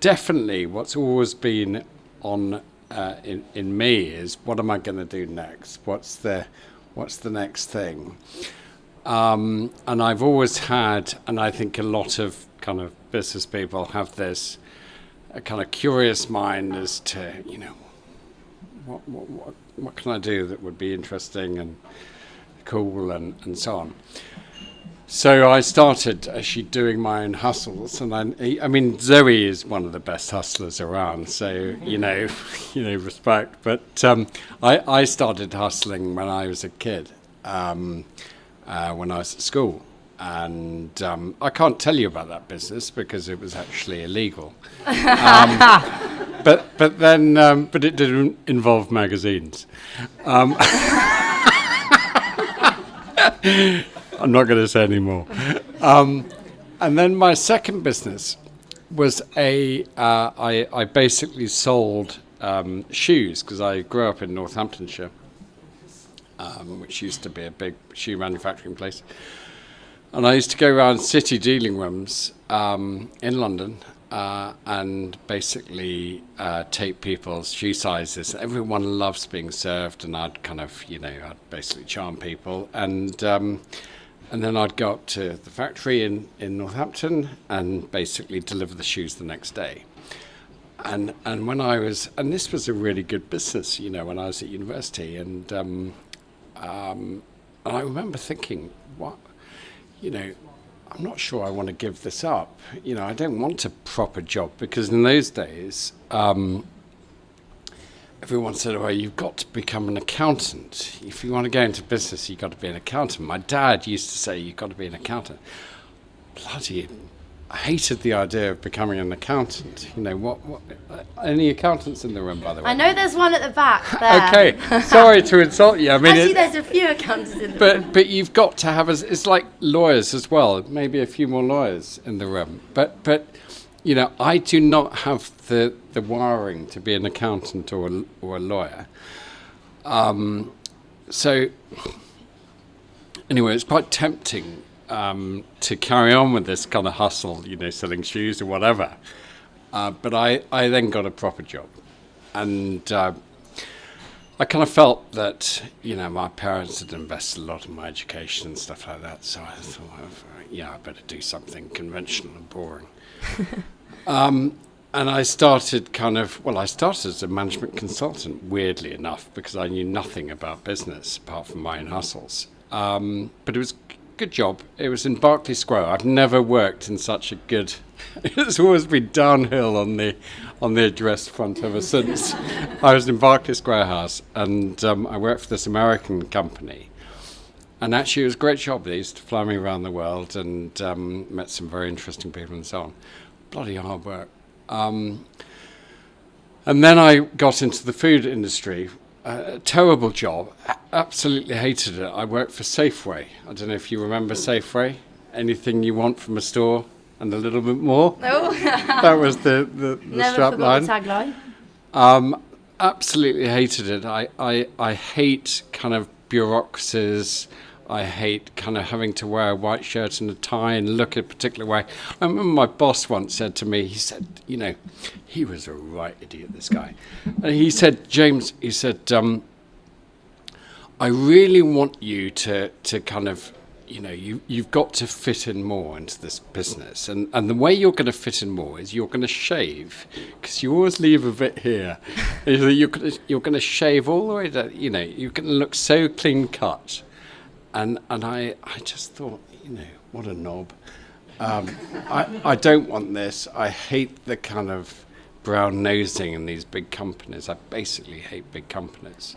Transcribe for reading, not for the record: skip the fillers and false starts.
definitely what's always been on in me is, what am I going to do next? What's the next thing? And I've always had, and I think a lot of kind of business people have this a kind of curious mind as to, what can I do that would be interesting and cool and so on. So I started actually doing my own hustles, and I mean Zoe is one of the best hustlers around, so respect. But I started hustling when I was a kid, when I was at school, and I can't tell you about that business because it was actually illegal. But it didn't involve magazines. I'm not going to say any more. And then my second business was I basically sold shoes, because I grew up in Northamptonshire, which used to be a big shoe manufacturing place. And I used to go around city dealing rooms in London and basically take people's shoe sizes. Everyone loves being served, and I'd kind of, I'd basically charm people. And then I'd go up to the factory in Northampton and basically deliver the shoes the next day. And this was a really good business, when I was at university. And I remember thinking, I'm not sure I want to give this up. I don't want a proper job, because in those days, everyone said, well, you've got to become an accountant. If you want to go into business, you've got to be an accountant. My dad used to say, you've got to be an accountant. Bloody, I hated the idea of becoming an accountant. What any accountants in the room, by the way? I know there's one at the back there. Okay, sorry to insult you. I mean, actually, there's a few accountants in the room. But you've got to have, it's like lawyers as well, maybe a few more lawyers in the room. But I do not have the wiring to be an accountant or a lawyer. So anyway, it's quite tempting to carry on with this kind of hustle, selling shoes or whatever. But I then got a proper job, and I kind of felt that, my parents had invested a lot in my education and stuff like that. So I thought, I better do something conventional and boring. And I started I started as a management consultant, weirdly enough, because I knew nothing about business apart from my own hustles. But it was a good job. It was in Berkeley Square. I've never worked in such a good... It's always been downhill on the address front ever since. I was in Berkeley Square House, and I worked for this American company. And actually, it was a great job. They used to fly me around the world, and met some very interesting people and so on. Bloody hard work. And then I got into the food industry. Terrible job. Absolutely hated it. I worked for Safeway. I don't know if you remember Safeway. Anything you want from a store and a little bit more. No. That was the strap line. Never forgot the tagline. Absolutely hated it. I hate kind of bureaucracies. I hate kind of having to wear a white shirt and a tie and look a particular way. I remember my boss once said to me, he said, he was a right idiot, this guy. And he said, James, I really want you to kind of, you've got to fit in more into this business. And the way you're going to fit in more is you're going to shave, because you always leave a bit here. You're going to shave all the way down, you're going to look so clean cut. And I just thought, what a knob. I don't want this. I hate the kind of brown nosing in these big companies. I basically hate big companies.